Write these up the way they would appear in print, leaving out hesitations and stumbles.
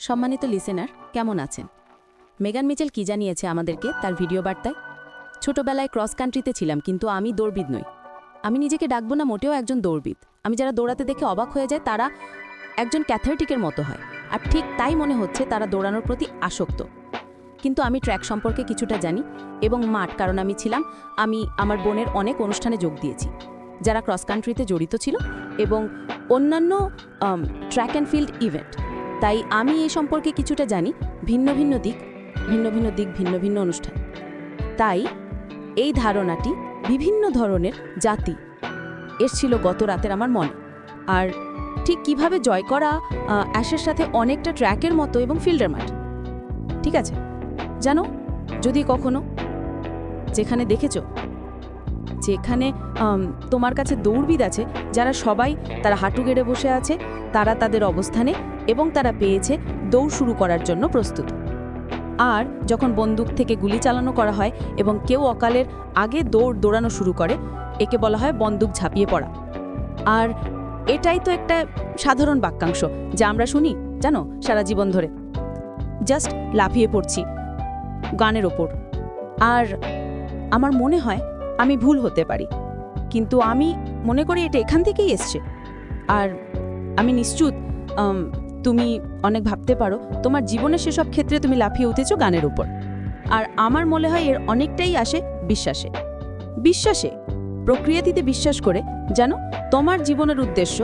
সম্মানিত লিসেনার, কেমন আছেন? মেগান মিচেল কি জানিয়েছে আমাদেরকে তার ভিডিও বার্তায়? ছোটবেলায় ক্রস কান্ট্রিতে ছিলাম, কিন্তু আমি দৌড়বিদ নই। আমি নিজেকে ডাকবো না মোটেও একজন দৌড়বিদ। আমি যারা দৌড়াতে দেখে অবাক হয়ে যায় তারা একজন ক্যাথারেটিকের মতো হয়, আর ঠিক তাই মনে হচ্ছে তারা দৌড়ানোর প্রতি আসক্ত। কিন্তু আমি ট্র্যাক সম্পর্কে কিছুটা জানি এবং মাঠ, কারণ আমি আমার বোনের অনেক অনুষ্ঠানে যোগ দিয়েছি যারা ক্রস কান্ট্রিতে জড়িত ছিল এবং অন্যান্য ট্র্যাক অ্যান্ড ফিল্ড ইভেন্ট। তাই আমি এই সম্পর্কে কিছুটা জানি, ভিন্ন ভিন্ন দিক, ভিন্ন ভিন্ন অনুষ্ঠান। তাই এই ধারণাটি বিভিন্ন ধরনের জাতি এসছিল গত রাতের আমার মনে। আর ঠিক কিভাবে জয় করা অ্যাশের সাথে অনেকটা ট্র্যাকের মতো এবং ফিল্ডের মাঠ, ঠিক আছে? জানো, যদি কখনো যেখানে দেখেছো, যেখানে তোমার কাছে দৌড়বিদ আছে যারা সবাই তারা হাঁটু গেড়ে বসে আছে, তারা তাদের অবস্থানে এবং তারা পেয়েছে দৌড় শুরু করার জন্য প্রস্তুত। আর যখন বন্দুক থেকে গুলি চালানো করা হয় এবং কেউ অকালের আগে দৌড়ানো শুরু করে, একে বলা হয় বন্দুক ঝাঁপিয়ে পড়া। আর এটাই তো একটা সাধারণ বাক্যাংশ যা আমরা শুনি, জানো, সারা জীবন ধরে। জাস্ট লাফিয়ে পড়ছি গানের ওপর। আর আমার মনে হয় আমি ভুল হতে পারি, কিন্তু আমি মনে করি এটা এখান থেকেই এসছে। আর আমি নিশ্চিত তুমি অনেক ভাবতে পারো তোমার জীবনের সেসব ক্ষেত্রে তুমি লাফিয়ে উঠেছো গানের উপর। আর আমার মনে হয় এর অনেকটাই আসে বিশ্বাসে, প্রক্রিয়াটিতে বিশ্বাস করে। জানো, তোমার জীবনের উদ্দেশ্য,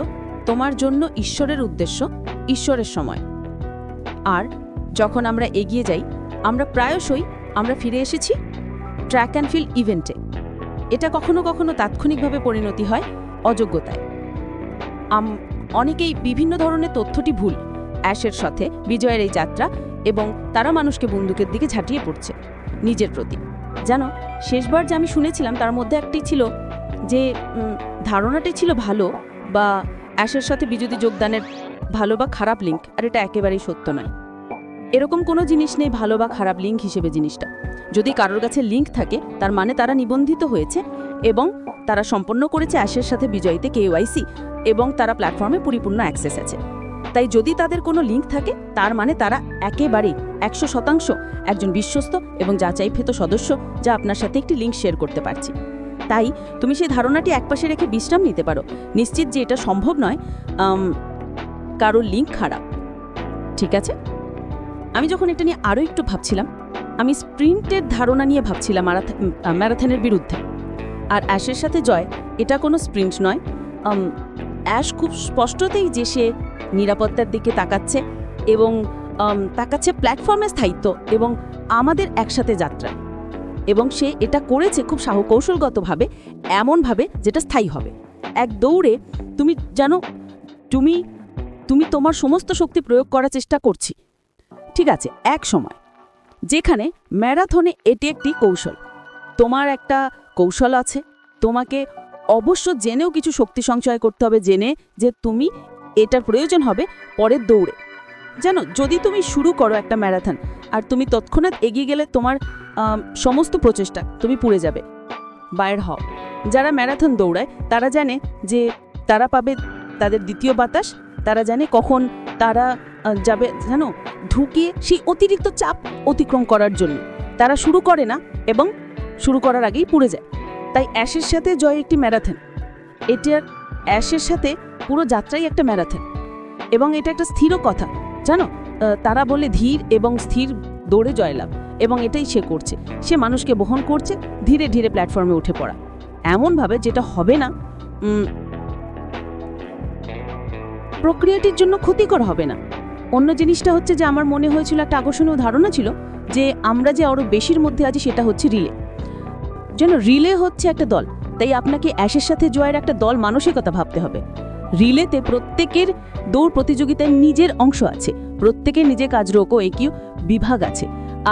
তোমার জন্য ঈশ্বরের উদ্দেশ্য, ঈশ্বরের সময়। আর যখন আমরা এগিয়ে যাই, আমরা প্রায়শই ফিরে এসেছি ট্র্যাক অ্যান্ড ফিল্ড ইভেন্টে। এটা কখনো কখনো তাৎক্ষণিকভাবে পরিণতি হয় অযোগ্যতায়। অনেকেই বিভিন্ন ধরনের তথ্যটি ভুল অ্যাশের সাথে বিজয়ের এই যাত্রা, এবং তারা মানুষকে বন্দুকের দিকে ঝাঁটিয়ে পড়ছে নিজের প্রতি। জানো, শেষবার যে আমি শুনেছিলাম তার মধ্যে একটি ছিল যে ধারণাটি ছিল ভালো বা অ্যাশের সাথে বিজয়ী যোগদানের ভালো বা খারাপ লিঙ্ক। আর এটা একেবারেই সত্য নয়। এরকম কোনো জিনিস নেই ভালো বা খারাপ লিঙ্ক হিসেবে জিনিসটা। যদি কারোর কাছে লিঙ্ক থাকে তার মানে তারা নিবন্ধিত হয়েছে এবং তারা সম্পন্ন করেছে অ্যাশের সাথে বিজয়ীতে KYC এবং তারা প্ল্যাটফর্মে পরিপূর্ণ অ্যাক্সেস আছে। তাই যদি তাদের কোনো লিঙ্ক থাকে তার মানে তারা একেবারেই 100% একজন বিশ্বস্ত এবং যাচাইকৃত সদস্য, যা আপনার সাথে একটি লিঙ্ক শেয়ার করতে পারছি। তাই তুমি সেই ধারণাটি একপাশে রেখে বিশ্রাম নিতে পারো, নিশ্চিত যে এটা সম্ভব নয় কারোর লিঙ্ক খারাপ, ঠিক আছে? আমি যখন এটা নিয়ে আরও একটু ভাবছিলাম, আমি স্প্রিন্টের ধারণা নিয়ে ভাবছিলাম ম্যারাথনের বিরুদ্ধে। আর অ্যাশের সাথে জয় এটা কোনো স্প্রিন্ট নয়। অ্যাশ খুব স্পষ্টতেই যে সে নিরাপত্তার দিকে তাকাচ্ছে এবং তাকাচ্ছে প্ল্যাটফর্মের স্থায়িত্ব এবং আমাদের একসাথে যাত্রা। এবং সে এটা করেছে খুব কৌশলগতভাবে, এমনভাবে যেটা স্থায়ী হবে। এক দৌড়ে তুমি জানো, তুমি তোমার সমস্ত শক্তি প্রয়োগ করার চেষ্টা করছি, ঠিক আছে, এক সময় যেখানে ম্যারাথনে এটি একটি কৌশল। তোমার একটা কৌশল আছে, তোমাকে অবশ্য জেনেও কিছু শক্তি সঞ্চয় করতে হবে, জেনে যে তুমি এটার প্রয়োজন হবে পরের দৌড়ে। জানো, যদি তুমি শুরু করো একটা ম্যারাথন আর তুমি তৎক্ষণাৎ এগিয়ে গেলে তোমার সমস্ত প্রচেষ্টা তুমি পুড়ে যাবে। বাইর হও। যারা ম্যারাথন দৌড়ায় তারা জানে যে তারা পাবে তাদের দ্বিতীয় বাতাস, তারা জানে কখন তারা যাবে, জানো, ঢুকিয়ে সেই অতিরিক্ত চাপ অতিক্রম করার জন্য তারা শুরু করে না এবং শুরু করার আগেই পুড়ে যায়। তাই অ্যাশের সাথে জয় একটি ম্যারাথন। এটার অ্যাশের সাথে পুরো যাত্রাই একটা ম্যারাথন এবং এটা একটা স্থির কথা। জানো, তারা বলে ধীর এবং স্থির দৌড়ে জয়লাভ, এবং এটাই সে করছে। সে মানুষকে বহন করছে ধীরে ধীরে প্ল্যাটফর্মে উঠে পড়া, এমনভাবে যেটা হবে না, প্রক্রিয়াটির জন্য ক্ষতিকর হবে না। অন্য জিনিসটা হচ্ছে যে আমার মনে হয়েছিল একটা আকর্ষণীয় ধারণা ছিল যে আমরা যে আরও বেশির মধ্যে আছি সেটা হচ্ছে রিলে। যেন রিলে হচ্ছে একটা দল, তাই আপনাকে অ্যাশের সাথে জয়ের একটা দল মানসিকতা ভাবতে হবে। রিলেতে প্রত্যেকের দৌড় প্রতিযোগিতায় নিজের অংশ আছে, প্রত্যেকের নিজের কাজরোক ও একই বিভাগ আছে।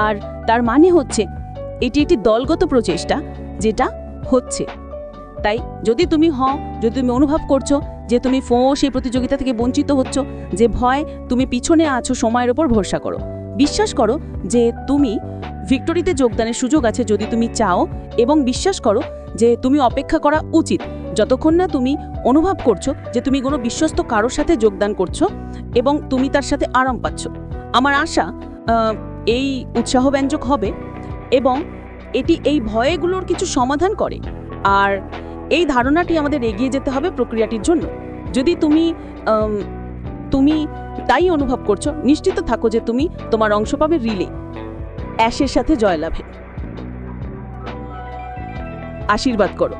আর তার মানে হচ্ছে এটি একটি দলগত প্রচেষ্টা যেটা হচ্ছে। তাই যদি তুমি অনুভব করছো যে তুমি সেই প্রতিযোগিতা থেকে বঞ্চিত হচ্ছ, যে ভয়, তুমি পিছনে আছো, সময়ের ওপর ভরসা করো। বিশ্বাস করো যে তুমি ভিক্টোরিতে যোগদানের সুযোগ আছে যদি তুমি চাও, এবং বিশ্বাস করো যে তুমি অপেক্ষা করা উচিত যতক্ষণ না তুমি অনুভব করছো যে তুমি কোনো বিশ্বস্ত কারোর সাথে যোগদান করছো এবং তুমি তার সাথে আরাম পাচ্ছ। আমার আশা এই উৎসাহব্যঞ্জক হবে এবং এটি এই ভয়গুলোর কিছু সমাধান করে। আর এই ধারণাটি আমাদের এগিয়ে যেতে হবে প্রক্রিয়াটির জন্য। যদি তুমি তাই অনুভব করছো, নিশ্চিত থাকো যে তুমি তোমার অংশ পাবে রিলে অ্যাশের সাথে জয়লাভে। আশীর্বাদ করো।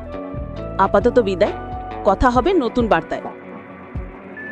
আপাতত বিদায়, কথা হবে নতুন বার্তায়।